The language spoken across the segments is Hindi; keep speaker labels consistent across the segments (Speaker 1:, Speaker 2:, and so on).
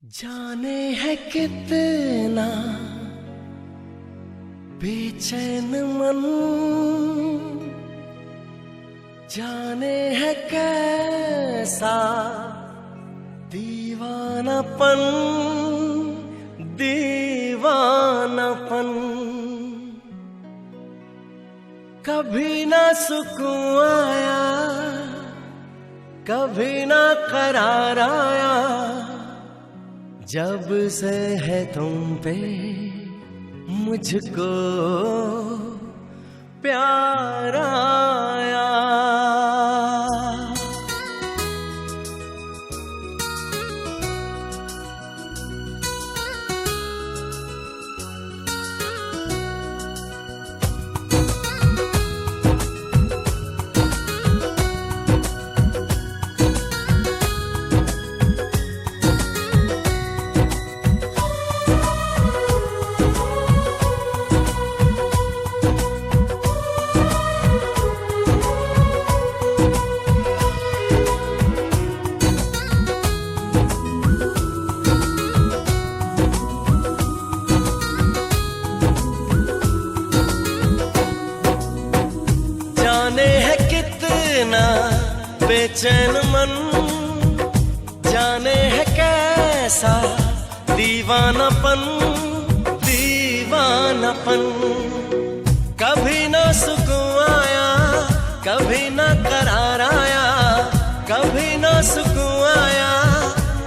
Speaker 1: जाने है कितना बेचैन मन, जाने है कैसा दीवानापन, दीवानापन। कभी ना सुकून आया, कभी ना करार आया, जब से है तुम पे मुझको प्यार आया। जाने है कितना बेचैन मन, जाने है कैसा दीवानापन, दीवानापन। कभी ना सुकून आया, कभी ना करार आया, कभी ना सुकून आया,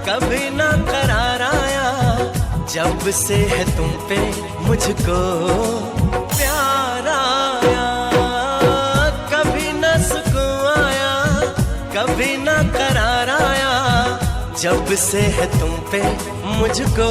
Speaker 1: कभी ना करार आया, जब से है तुम पे मुझको प्यार आया। कभी ना करार आया, जब से है तुम पे मुझको